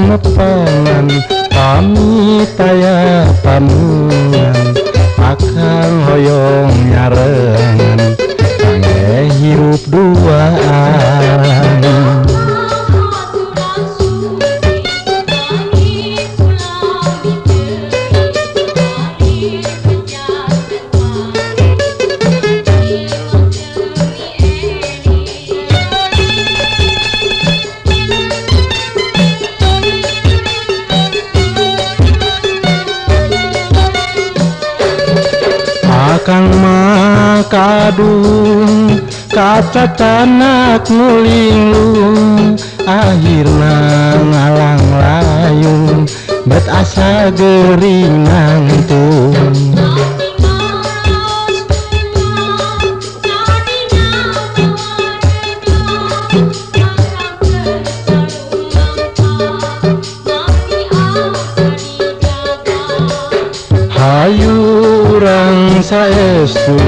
nepangan pamit aya pamungan akang hoyong nyarengan kangge hirup duaan. Akang makadung kaca tanak ngulinglung akhirna ngalang layung bet asa gering nangtung. Hayu urang saestu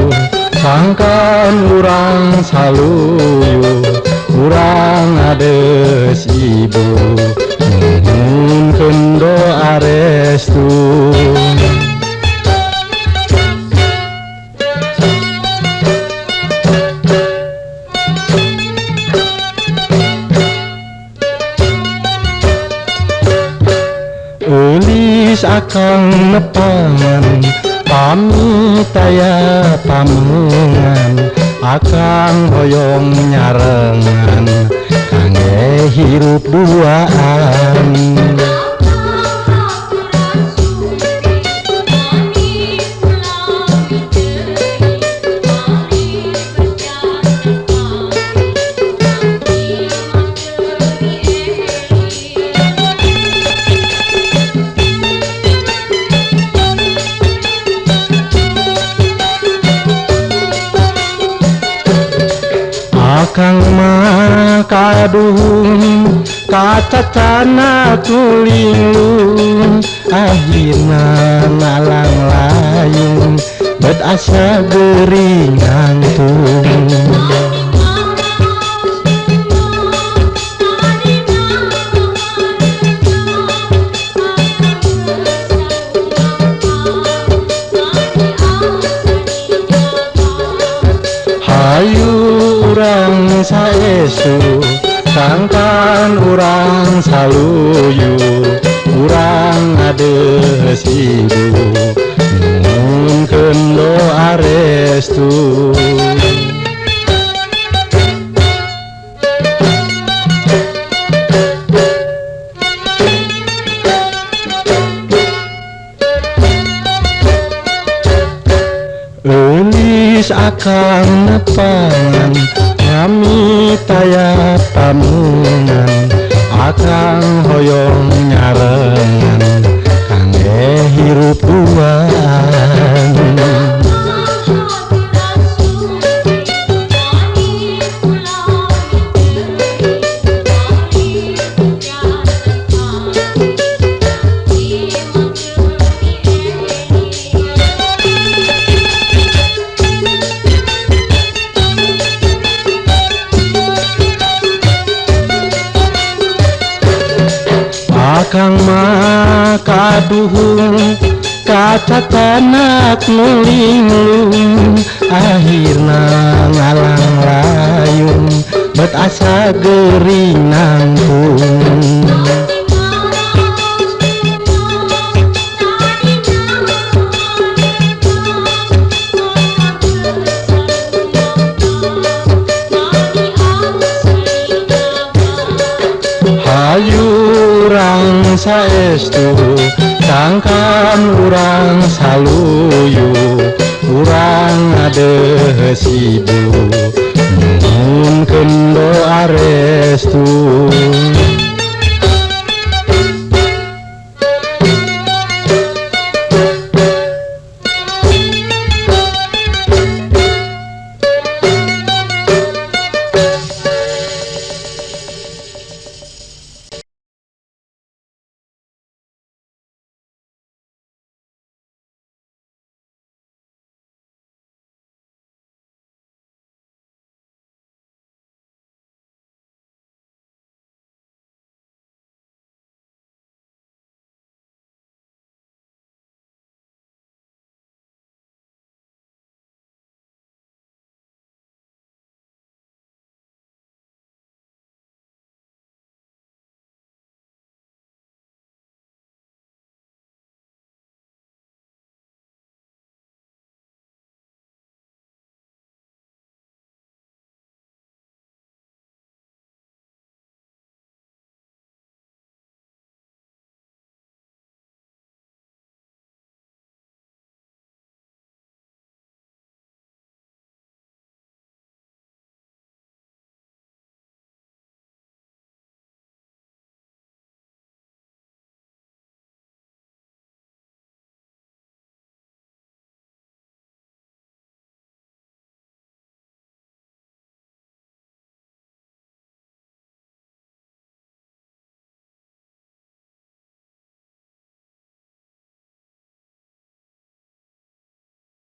sangkan urang saluyu urang ades ibu nuhunkeun doa restu. Eulis akang nepangan pamit aya pamungan akang hoyong nyarengan kangge hirup duaan. Akang makadung kaca tanak ngulinglung akhirna ngalang layung bet asa gering nangtung. Hayu urang saestu sangkan urang saluyu urang ades ibu nuhunkeun doa restu. Eulis akang nepangan pamit aya pamungan akang hoyong nyarengan kangge hirup duaan. Akang makaduhung kaca tanak ngulinglung akhirna ngalang layung bet asa gering nangtung. Hayu urang saestu sangkan urang saluyu urang ades ibu nuhunkeun doa restu.